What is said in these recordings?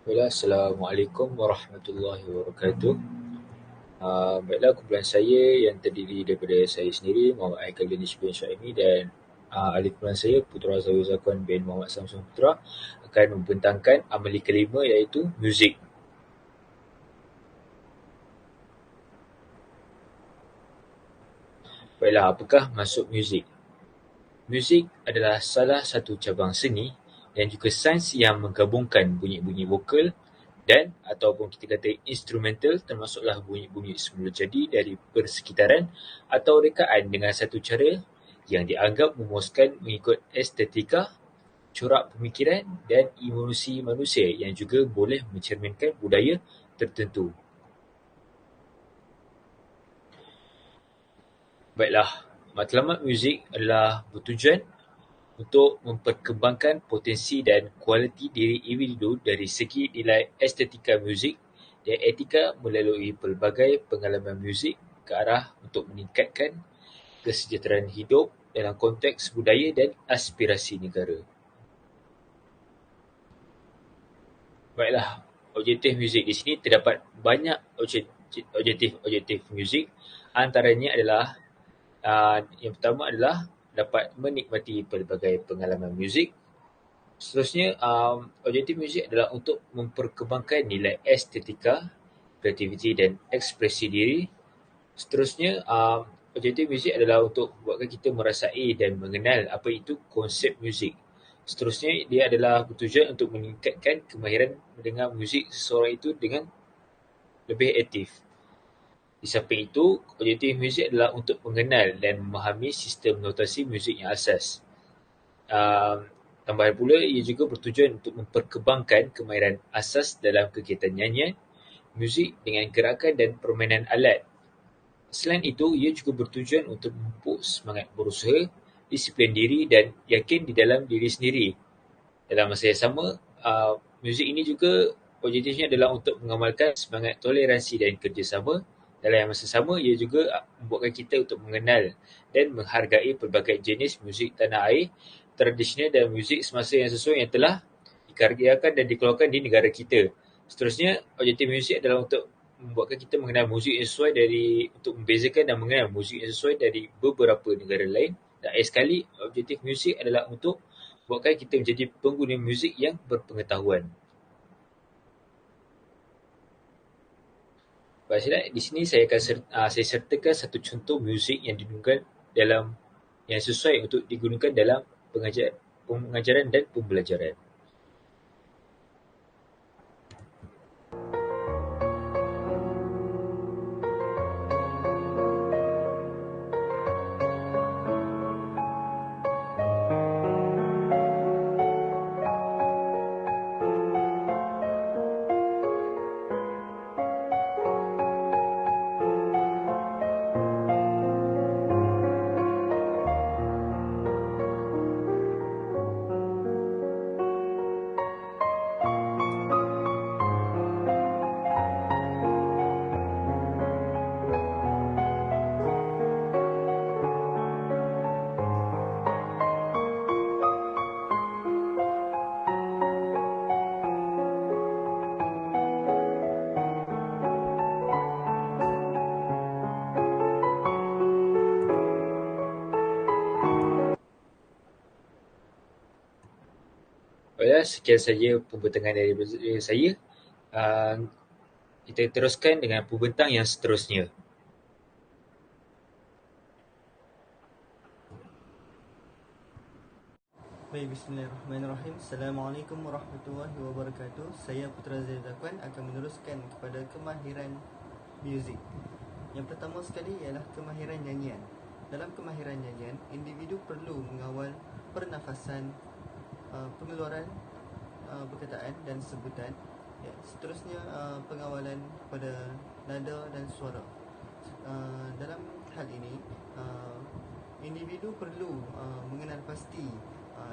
Baiklah, Assalamualaikum warahmatullahi wabarakatuh. Baiklah, kumpulan saya yang terdiri daripada saya sendiri, Muhammad Haikal Danish bin Syaimi, dan ahli kumpulan saya, Putra Zahir Zakwan bin Muhammad Samsul Putra, akan membentangkan amali kelima iaitu muzik. Baiklah, apakah maksud muzik? Muzik adalah salah satu cabang seni dan juga sains yang menggabungkan bunyi-bunyi vokal dan ataupun kita kata instrumental, termasuklah bunyi-bunyi semula jadi dari persekitaran atau rekaan dengan satu cara yang dianggap memuaskan mengikut estetika, corak pemikiran dan emosi manusia yang juga boleh mencerminkan budaya tertentu. Baiklah, matlamat muzik adalah bertujuan untuk memperkembangkan potensi dan kualiti diri individu dari segi nilai estetika muzik dan etika melalui pelbagai pengalaman muzik ke arah untuk meningkatkan kesejahteraan hidup dalam konteks budaya dan aspirasi negara. Baiklah, objektif muzik di sini terdapat banyak objektif muzik. Antaranya adalah yang pertama adalah dapat menikmati pelbagai pengalaman muzik. Seterusnya, objektif muzik adalah untuk memperkembangkan nilai estetika, kreativiti dan ekspresi diri. Seterusnya, objektif muzik adalah untuk membuatkan kita merasai dan mengenal apa itu konsep muzik. Seterusnya, dia adalah bertujuan untuk meningkatkan kemahiran mendengar muzik seseorang itu dengan lebih aktif. Di samping itu, objektif muzik adalah untuk mengenal dan memahami sistem notasi muzik yang asas. Tambahan pula, ia juga bertujuan untuk memperkembangkan kemahiran asas dalam kegiatan nyanyian, muzik dengan gerakan dan permainan alat. Selain itu, ia juga bertujuan untuk memupuk semangat berusaha, disiplin diri dan yakin di dalam diri sendiri. Dalam masa yang sama, muzik ini juga objektifnya adalah untuk mengamalkan semangat toleransi dan kerjasama. Dalam masa sama, ia juga membuatkan kita untuk mengenal dan menghargai pelbagai jenis muzik tanah air, tradisional dan muzik semasa yang sesuai yang telah dikaryakan dan dikeluarkan di negara kita. Seterusnya, objektif muzik adalah untuk membuatkan kita mengenal muzik yang sesuai untuk membezakan dan mengenal muzik yang sesuai dari beberapa negara lain. Dan akhir sekali, objektif muzik adalah untuk buatkan kita menjadi pengguna muzik yang berpengetahuan. Baik, di sini saya akan saya sertakan satu contoh muzik yang digunakan yang sesuai untuk digunakan dalam pengajaran dan pembelajaran. Baiklah, sekian saja pembentangan dari saya. Uh, Kita teruskan dengan pembentang yang seterusnya. Baik, bismillahirrahmanirrahim. Assalamualaikum warahmatullahi wabarakatuh. Saya Putra Zahir Zakwan akan meneruskan kepada kemahiran muzik. Yang pertama sekali ialah kemahiran nyanyian. Dalam kemahiran nyanyian, individu perlu mengawal pernafasan, pengeluaran perkataan dan sebutan. Seterusnya, pengawalan pada nada dan suara. Dalam hal ini, individu perlu mengenal pasti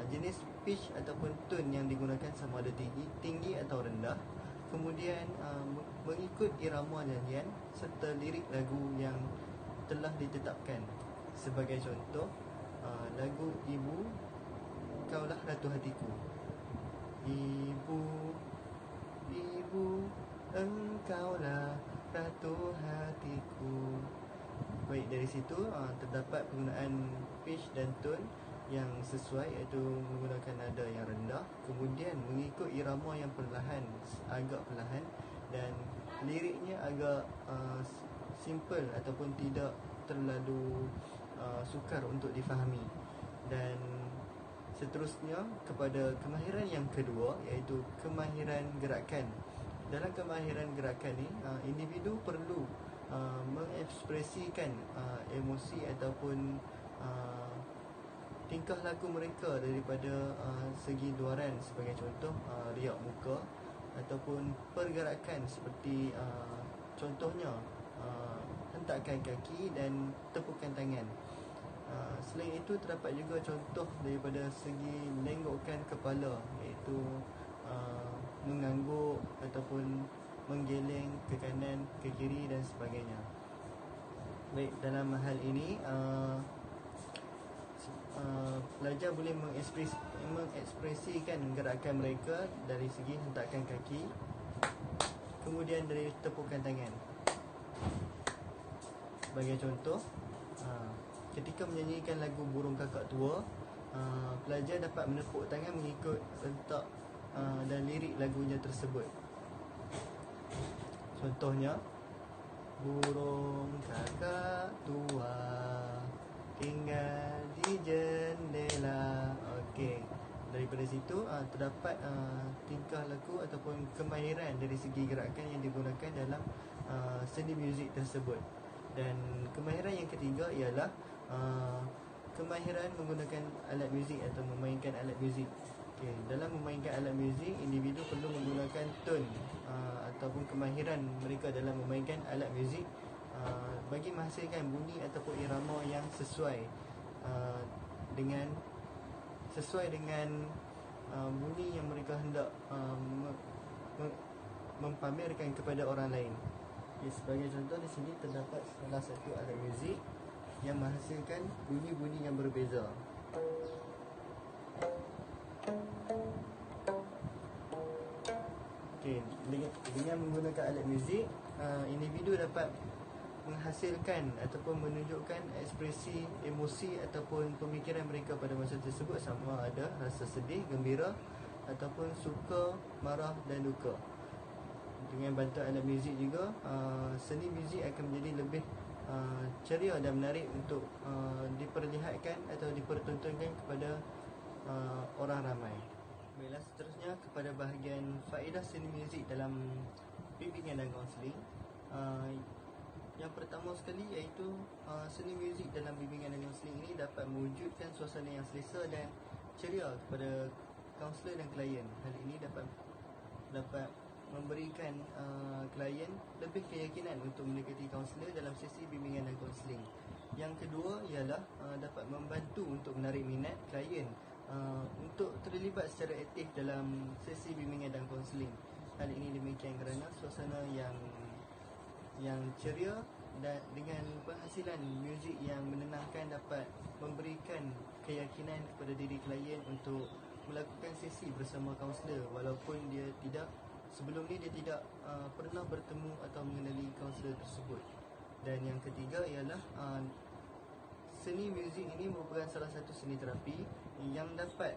jenis pitch ataupun tone yang digunakan sama ada tinggi atau rendah. Kemudian mengikut irama nyanyian serta lirik lagu yang telah ditetapkan. Sebagai contoh, lagu Ibu Kaulah Ratu Hatiku. Ibu ibu, engkaulah ratu hatiku. Baik, dari situ terdapat penggunaan pitch dan tone yang sesuai, iaitu menggunakan nada yang rendah, kemudian mengikut irama yang perlahan, agak perlahan, dan liriknya agak simple ataupun tidak terlalu sukar untuk difahami. Dan seterusnya kepada kemahiran yang kedua, iaitu kemahiran gerakan. Dalam kemahiran gerakan ni, individu perlu mengekspresikan emosi ataupun tingkah laku mereka daripada segi luaran. Sebagai contoh, riak muka ataupun pergerakan seperti contohnya hentakan kaki dan tepukan tangan. Selain itu, terdapat juga contoh daripada segi lenggokkan kepala, iaitu mengangguk ataupun menggeleng ke kanan, ke kiri dan sebagainya. Baik, dalam hal ini pelajar boleh mengekspresikan gerakan mereka dari segi hentakan kaki, kemudian dari tepukan tangan. Sebagai contoh, ketika menyanyikan lagu Burung Kakak Tua, pelajar dapat menepuk tangan mengikut rentak dan lirik lagunya tersebut. Contohnya, burung kakak tua tinggal di jendela. Okey, daripada situ terdapat tingkah laku ataupun kemahiran dari segi gerakan yang digunakan dalam seni muzik tersebut. Dan kemahiran yang ketiga ialah kemahiran menggunakan alat muzik atau memainkan alat muzik. Okay. Dalam memainkan alat muzik, individu perlu menggunakan tone ataupun kemahiran mereka dalam memainkan alat muzik bagi menghasilkan bunyi ataupun irama yang sesuai dengan bunyi yang mereka hendak mempamerkan kepada orang lain. Okay, sebagai contoh, di sini terdapat salah satu alat muzik yang menghasilkan bunyi-bunyi yang berbeza. Okay, dengan menggunakan alat muzik, individu dapat menghasilkan ataupun menunjukkan ekspresi emosi ataupun pemikiran mereka pada masa tersebut, sama ada rasa sedih, gembira ataupun suka, marah dan duka. Dengan bantuan alat muzik juga, seni muzik akan menjadi lebih ceria dan menarik untuk diperlihatkan atau dipertontonkan kepada orang ramai. Baiklah, seterusnya kepada bahagian faedah seni muzik dalam bimbingan dan kaunseling. Yang pertama sekali iaitu seni muzik dalam bimbingan dan kaunseling ini dapat mewujudkan suasana yang selesa dan ceria kepada kaunselor dan klien. Hal ini dapat memberikan klien lebih keyakinan untuk mendekati kaunselor dalam sesi bimbingan dan kaunseling. Yang kedua ialah dapat membantu untuk menarik minat klien untuk terlibat secara aktif dalam sesi bimbingan dan kaunseling. Hal ini demikian kerana suasana yang ceria dan dengan penghasilan muzik yang menenangkan dapat memberikan keyakinan kepada diri klien untuk melakukan sesi bersama kaunselor, walaupun sebelum ni dia tidak pernah bertemu atau mengenali kaunselor tersebut. Dan yang ketiga ialah seni muzik ini merupakan salah satu seni terapi yang dapat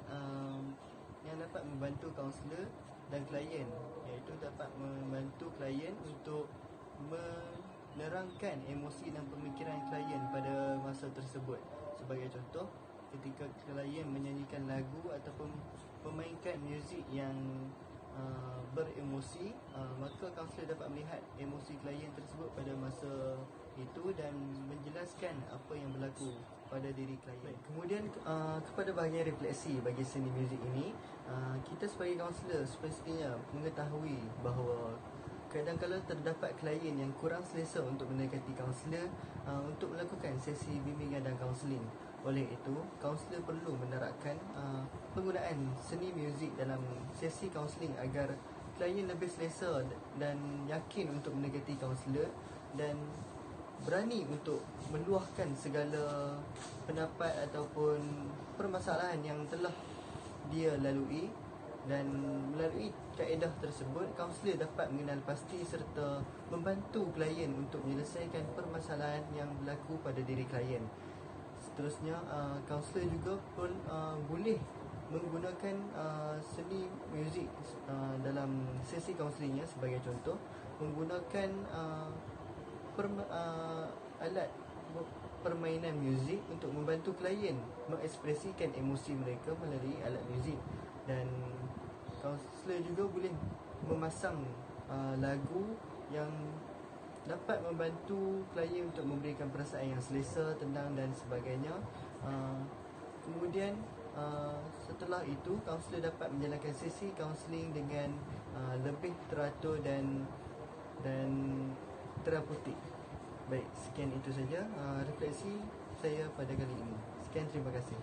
membantu kaunselor dan klien, iaitu dapat membantu klien untuk menerangkan emosi dan pemikiran klien pada masa tersebut. Sebagai contoh, ketika klien menyanyikan lagu ataupun memainkan muzik yang beremosi, maka kaunselor dapat melihat emosi klien tersebut pada masa itu dan menjelaskan apa yang berlaku pada diri klien. Kemudian kepada bahagian refleksi bagi seni muzik ini, kita sebagai kaunselor semestinya mengetahui bahawa kadang-kadang terdapat klien yang kurang selesa untuk mendekati kaunselor untuk melakukan sesi bimbingan dan kaunseling. Oleh itu, kaunselor perlu menerapkan penggunaan seni muzik dalam sesi kaunseling agar klien lebih selesa dan yakin untuk mendekati kaunselor dan berani untuk meluahkan segala pendapat ataupun permasalahan yang telah dia lalui Dan melalui kaedah tersebut, kaunselor dapat mengenal pasti serta membantu klien untuk menyelesaikan permasalahan yang berlaku pada diri klien. Seterusnya, kaunselor juga pun boleh menggunakan seni muzik dalam sesi kaunselingnya. Sebagai contoh, menggunakan alat permainan muzik untuk membantu klien mengekspresikan emosi mereka melalui alat muzik. Dan kaunselor juga boleh memasang lagu yang dapat membantu klien untuk memberikan perasaan yang selesa, tenang dan sebagainya. Kemudian setelah itu, kaunselor dapat menjalankan sesi kaunseling dengan lebih teratur dan terapeutik. Baik, sekian itu saja refleksi saya pada kali ini. Sekian, terima kasih.